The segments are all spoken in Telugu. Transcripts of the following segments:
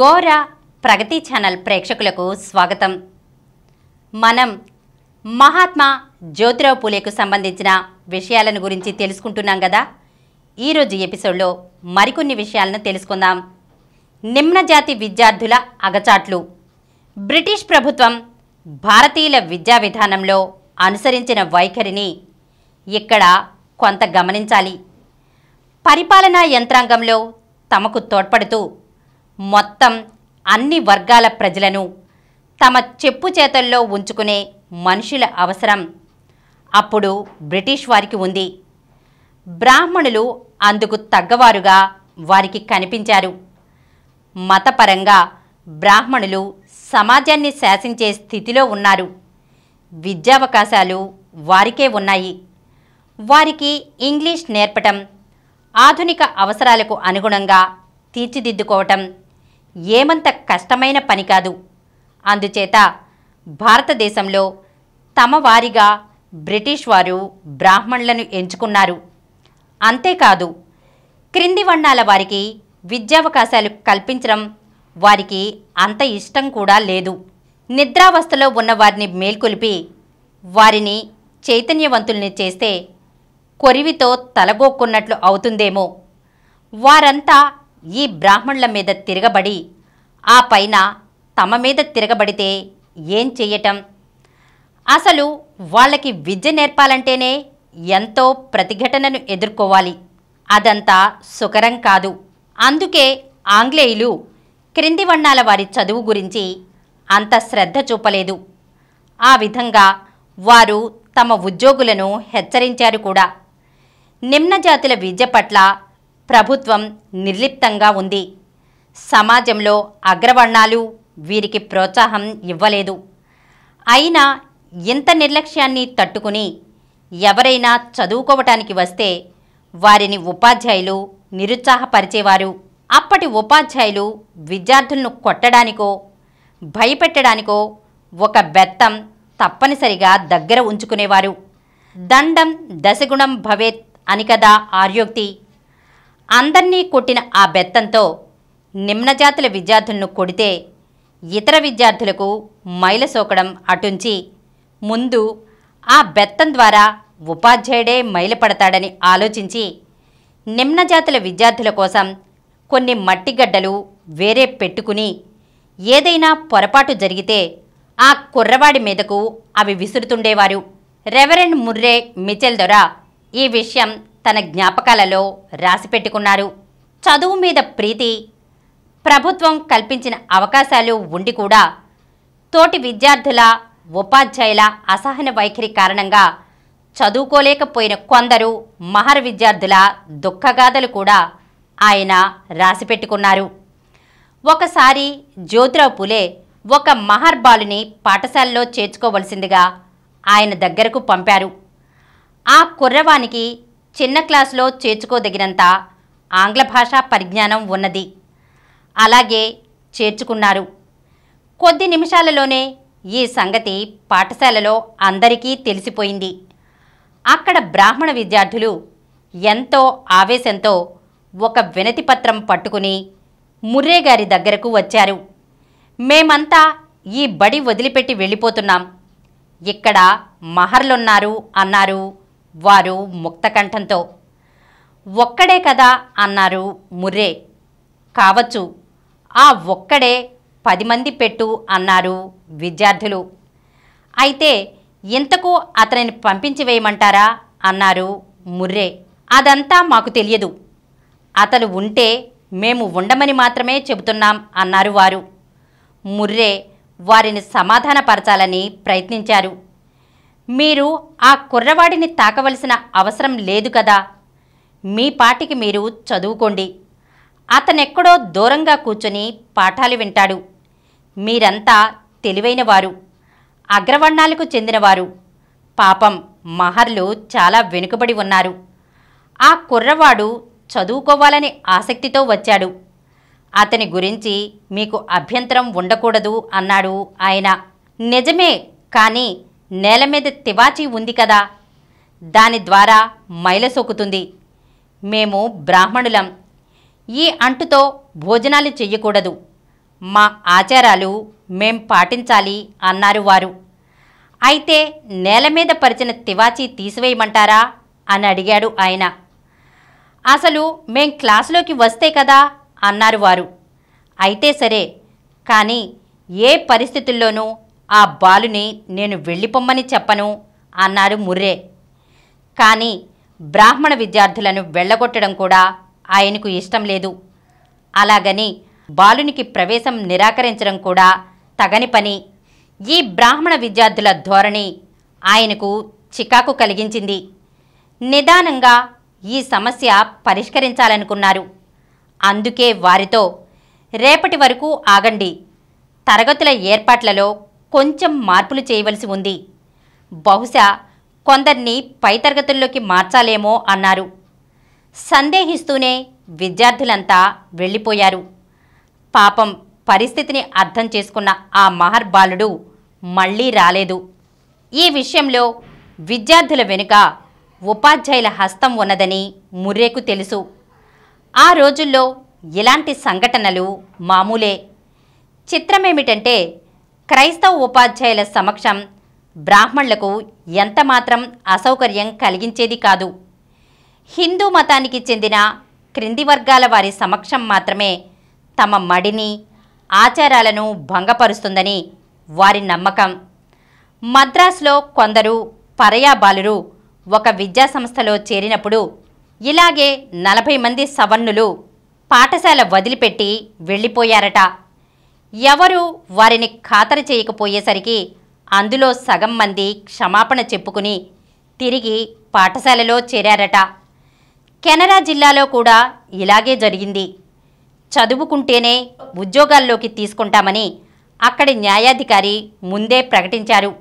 గోర ప్రగతి ఛానల్ ప్రేక్షకులకు స్వాగతం. మనం మహాత్మా జ్యోతిరావు పూలేకు సంబంధించిన విషయాలను గురించి తెలుసుకుంటున్నాం కదా. ఈరోజు ఎపిసోడ్లో మరికొన్ని విషయాలను తెలుసుకుందాం. నిమ్నజాతి విద్యార్థుల అగచాట్లు. బ్రిటిష్ ప్రభుత్వం భారతీయుల విద్యా విధానంలో అనుసరించిన వైఖరిని ఇక్కడ కొంత గమనించాలి. పరిపాలనా యంత్రాంగంలో తమకు తోడ్పడుతూ మొత్తం అన్ని వర్గాల ప్రజలను తమ చెప్పు చేతల్లో ఉంచుకునే మనుషుల అవసరం అప్పుడు బ్రిటిష్ వారికి ఉంది. బ్రాహ్మణులు అందుకు తగ్గవారుగా వారికి కనిపించారు. మతపరంగా బ్రాహ్మణులు సమాజాన్ని శాసించే స్థితిలో ఉన్నారు. విద్యావకాశాలు వారికే ఉన్నాయి. వారికి ఇంగ్లీష్ నేర్పటం, ఆధునిక అవసరాలకు అనుగుణంగా తీర్చిదిద్దుకోవటం ఏమంత కష్టమైన పని కాదు. అందుచేత భారతదేశంలో తమ వారిగా బ్రిటిష్ వారు బ్రాహ్మణులను ఎంచుకున్నారు. అంతేకాదు, క్రింది వర్ణాల వారికి విద్యావకాశాలు కల్పించడం వారికి అంత ఇష్టం కూడా లేదు. నిద్రావస్థలో ఉన్న వారిని మేల్కొలిపి వారిని చైతన్యవంతుల్ని చేస్తే కొరివితో తలగొక్కున్నట్లు అవుతుందేమో. వారంతా ఈ బ్రాహ్మణుల మీద తిరగబడి ఆ పైన తమ మీద తిరగబడితే ఏం చెయ్యటం? అసలు వాళ్ళకి విద్య నేర్పాలంటేనే ఎంతో ప్రతిఘటనను ఎదుర్కోవాలి. అదంతా సుకరం కాదు. అందుకే ఆంగ్లేయులు క్రింది వర్ణాల వారి చదువు గురించి అంత శ్రద్ధ చూపలేదు. ఆ విధంగా వారు తమ ఉద్యోగులను హెచ్చరించారు కూడా. నిమ్నజాతుల విద్య పట్ల ప్రభుత్వం నిర్లిప్తంగా ఉంది. సమాజంలో అగ్రవర్ణాలు వీరికి ప్రోత్సాహం ఇవ్వలేదు. అయినా ఇంత నిర్లక్ష్యాన్ని తట్టుకుని ఎవరైనా చదువుకోవటానికి వస్తే వారిని ఉపాధ్యాయులు నిరుత్సాహపరిచేవారు. అప్పటి ఉపాధ్యాయులు విద్యార్థులను కొట్టడానికో భయపెట్టడానికో ఒక బెత్తం తప్పనిసరిగా దగ్గర ఉంచుకునేవారు. దండం దశగుణం భవేత్ అని కదా ఆర్యోక్తి. అందర్నీ కొట్టిన ఆ బెత్తంతో నిమ్నజాతుల విద్యార్థులను కొడితే ఇతర విద్యార్థులకు మైల సోకడం అటుంచి ముందు ఆ బెత్తం ద్వారా ఉపాధ్యాయుడే మైలపడతాడని ఆలోచించి నిమ్నజాతుల విద్యార్థుల కోసం కొన్ని మట్టిగడ్డలు వేరే పెట్టుకుని ఏదైనా పొరపాటు జరిగితే ఆ కుర్రవాడి మీదకు అవి విసురుతుండేవారు. రెవరెండ్ ముర్రే మిచెల్ దొర ఈ విషయం తన జ్ఞాపకాలలో రాసిపెట్టుకున్నారు. చదువు మీద ప్రీతి, ప్రభుత్వం కల్పించిన అవకాశాలు ఉండి కూడా తోటి విద్యార్థుల ఉపాధ్యాయుల అసహన వైఖరి కారణంగా చదువుకోలేకపోయిన కొందరు మహర విద్యార్థుల దుఃఖగాథలు కూడా ఆయన రాసిపెట్టుకున్నారు. ఒకసారి జ్యోతిరావు పూలే ఒక మహర్ బాలుని పాఠశాలలో చేర్చుకోవలసిందిగా ఆయన దగ్గరకు పంపారు. ఆ కుర్రవానికి చిన్న క్లాసులో చేర్చుకోదగినంత ఆంగ్ల భాషా పరిజ్ఞానం ఉన్నది. అలాగే చేర్చుకున్నారు. కొద్ది నిమిషాలలోనే ఈ సంగతి పాఠశాలలో అందరికీ తెలిసిపోయింది. అక్కడ బ్రాహ్మణ విద్యార్థులు ఎంతో ఆవేశంతో ఒక వినతి పత్రం పట్టుకుని ముర్రే గారి దగ్గరకు వచ్చారు. మేమంతా ఈ బడి వదిలిపెట్టి వెళ్ళిపోతున్నాం. ఇక్కడ మహర్లున్నారు అన్నారు వారు ముక్తకంఠంతో. ఒక్కడే కదా అన్నారు ముర్రే. కావచ్చు, ఆ ఒక్కడే 10 మంది పెట్టు అన్నారు విద్యార్థులు. అయితే ఇంతకు అతనిని పంపించి వేయమంటారా అన్నారు ముర్రే. అదంతా మాకు తెలియదు. అతను ఉంటే మేము ఉండమని మాత్రమే చెబుతున్నాం అన్నారు వారు. ముర్రే వారిని సమాధానపరచాలని ప్రయత్నించారు. మీరు ఆ కుర్రవాడిని తాకవలసిన అవసరం లేదు కదా. మీ పాటికి మీరు చదువుకోండి. అతనెక్కడో దూరంగా కూర్చొని పాఠాలు వింటాడు. మీరంతా తెలివైనవారు, అగ్రవర్ణాలకు చెందినవారు. పాపం మహర్లు చాలా వెనుకబడి ఉన్నారు. ఆ కుర్రవాడు చదువుకోవాలని ఆసక్తితో వచ్చాడు. అతని గురించి మీకు అభ్యంతరం ఉండకూడదు అన్నాడు ఆయన. నిజమే, కానీ నేల మీద తివాచీ ఉంది కదా, దాని ద్వారా మైల సోకుతుంది. మేము బ్రాహ్మణులం. ఈ అంటుతో భోజనాలు చెయ్యకూడదు. మా ఆచారాలు మేం పాటించాలి అన్నారు వారు. అయితే నేల మీద పరిచిన తివాచీ తీసివేయమంటారా అని అడిగాడు ఆయన. అసలు మేం క్లాసులోకి వస్తే కదా అన్నారు వారు. అయితే సరే, కానీ ఏ పరిస్థితుల్లోనూ ఆ బాలుని నేను వెళ్ళిపోమ్మని చెప్పను అన్నాడు ముర్రే. కానీ బ్రాహ్మణ విద్యార్థులను వెళ్ళగొట్టడం కూడా ఆయనకు ఇష్టం లేదు. అలాగని బాలునికి ప్రవేశం నిరాకరించడం కూడా తగని పని. ఈ బ్రాహ్మణ విద్యార్థుల ధోరణి ఆయనకు చికాకు కలిగించింది. నిదానంగా ఈ సమస్య పరిష్కరించాలనుకున్నారు. అందుకే వారితో, రేపటి వరకు ఆగండి, తరగతుల ఏర్పాట్లలో కొంచెం మార్పులు చేయవలసి ఉంది, బహుశా కొందరిని పై తరగతుల్లోకి మార్చాలేమో అన్నారు. సందేహిస్తూనే విద్యార్థులంతా వెళ్ళిపోయారు. పాపం పరిస్థితిని అర్థం చేసుకున్న ఆ మహర్బాలుడు మళ్ళీ రాలేదు. ఈ విషయంలో విద్యార్థుల వెనుక ఉపాధ్యాయుల హస్తం ఉన్నదని ముర్రేకు తెలుసు. ఆ రోజుల్లో ఇలాంటి సంఘటనలు మామూలే. చిత్రమేమిటంటే, క్రైస్తవ ఉపాధ్యాయుల సమక్షం బ్రాహ్మణులకు ఎంతమాత్రం అసౌకర్యం కలిగించేది కాదు. హిందూ మతానికి చెందిన క్రింది వర్గాల వారి సమక్షం మాత్రమే తమ మడిని, ఆచారాలను భంగపరుస్తుందని వారి నమ్మకం. మద్రాసులో కొందరు పరయాబాలురు ఒక విద్యాసంస్థలో చేరినప్పుడు ఇలాగే 40 మంది సవర్ణులు పాఠశాల వదిలిపెట్టి వెళ్ళిపోయారట. ఎవరూ వారిని ఖాతరు చేయకపోయేసరికి అందులో సగం మంది క్షమాపణ చెప్పుకుని తిరిగి పాఠశాలలో చేరారట. కెనరా జిల్లాలో కూడా ఇలాగే జరిగింది. చదువుకుంటేనే ఉద్యోగాల్లోకి తీసుకుంటామని అక్కడి న్యాయాధికారి ముందే ప్రకటించారు.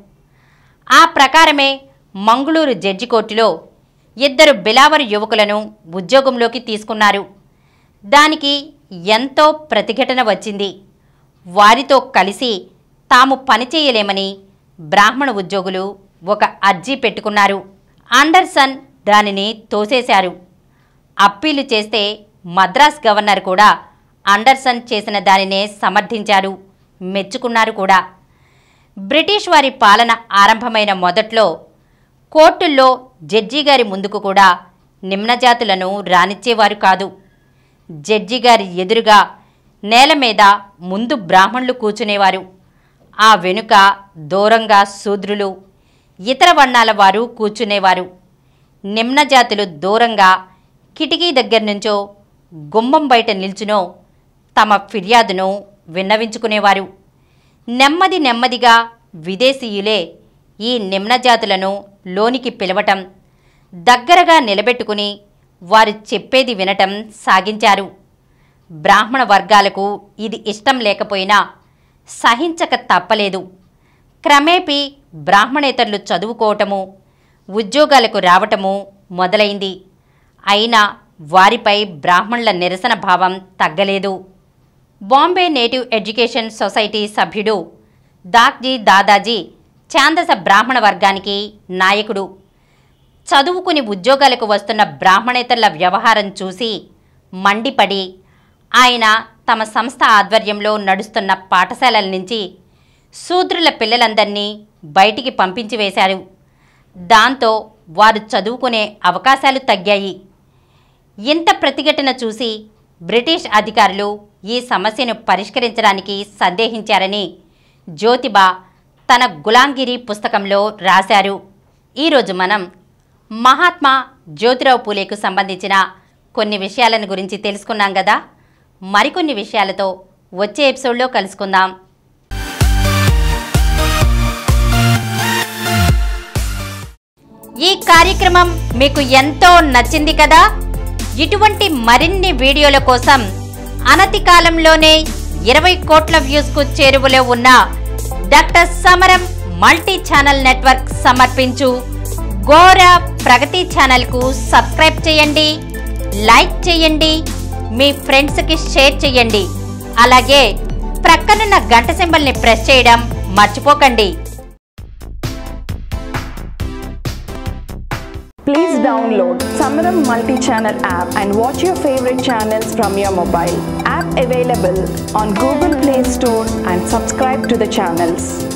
ఆ ప్రకారమే మంగుళూరు జడ్జి కోర్టులో 2 బిలావరు యువకులను ఉద్యోగంలోకి తీసుకున్నారు. దానికి ఎంతో ప్రతిఘటన వచ్చింది. వారితో కలిసి తాము పనిచేయలేమని బ్రాహ్మణ ఉద్యోగులు ఒక అర్జీ పెట్టుకున్నారు. ఆండర్సన్ దానిని తోసేశారు. అప్పీలు చేస్తే మద్రాస్ గవర్నర్ కూడా ఆండర్సన్ చేసిన దానినే సమర్థించారు, మెచ్చుకున్నారు కూడా. బ్రిటిష్ వారి పాలన ఆరంభమైన మొదట్లో కోర్టుల్లో జడ్జి గారి ముందుకు కూడా నిమ్నజాతులను రానిచ్చేవారు కాదు. జడ్జి గారి ఎదురుగా నేల మీద ముందు బ్రాహ్మణులు కూర్చునేవారు. ఆ వెనుక దూరంగా శూద్రులు, ఇతర వర్ణాల వారు కూర్చునేవారు. నిమ్నజాతులు దూరంగా కిటికీ దగ్గర నుంచో గుమ్మం బయట నిల్చునో తమ ఫిర్యాదును విన్నవించుకునేవారు. నెమ్మది నెమ్మదిగా విదేశీయులే ఈ నిమ్నజాతులను లోనికి పిలవటం, దగ్గరగా నిలబెట్టుకుని వారు చెప్పేది వినటం సాగించారు. బ్రాహ్మణ వర్గాలకు ఇది ఇష్టం లేకపోయినా సహించక తప్పలేదు. క్రమేపీ బ్రాహ్మణేతరులు చదువుకోవటము, ఉద్యోగాలకు రావటము మొదలైంది. అయినా వారిపై బ్రాహ్మణుల నిరసన భావం తగ్గలేదు. బాంబే నేటివ్ ఎడ్యుకేషన్ సొసైటీ సభ్యుడు దాగ్జీ దాదాజీ ఛాందస బ్రాహ్మణ వర్గానికి నాయకుడు. చదువుకుని ఉద్యోగాలకు వస్తున్న బ్రాహ్మణేతరుల వ్యవహారం చూసి మండిపడి ఆయన తమ సంస్థ ఆధ్వర్యంలో నడుస్తున్న పాఠశాలల నుంచి శూద్రుల పిల్లలందరినీ బయటికి పంపించి వేశారు. దాంతో వారు చదువుకునే అవకాశాలు తగ్గాయి. ఇంత ప్రతిఘటన చూసి బ్రిటిష్ అధికారులు ఈ సమస్యను పరిష్కరించడానికి సందేహించారని జ్యోతిబా తన గులాంగిరి పుస్తకంలో రాశారు. ఈరోజు మనం మహాత్మా జ్యోతిరావు పూలేకు సంబంధించిన కొన్ని విషయాలను గురించి తెలుసుకున్నాం కదా. మరికొన్ని విషయాలతో వచ్చే ఎపిసోడ్లో కలుసుకుందాం. ఈ కార్యక్రమం మీకు ఎంతో నచ్చింది కదా. ఇటువంటి మరిన్ని వీడియోల కోసం అనతి కాలంలోనే 20 కోట్ల వ్యూస్కు చేరువలో ఉన్న డాక్టర్ సమరం మల్టీ ఛానల్ నెట్వర్క్ సమర్పించు గోరా ప్రగతి ఛానల్కు సబ్స్క్రైబ్ చేయండి, లైక్ చేయండి, మీ ఫ్రెండ్స్కి షేర్ చేయండి. అలాగే ప్రక్కనున్న గంట సింబల్ని ప్రెస్ చేయడం మర్చిపోకండి. Please download Samaram Multi-Channel app and watch your favorite channels from your mobile. App app available on Google Play Store and subscribe to the channels.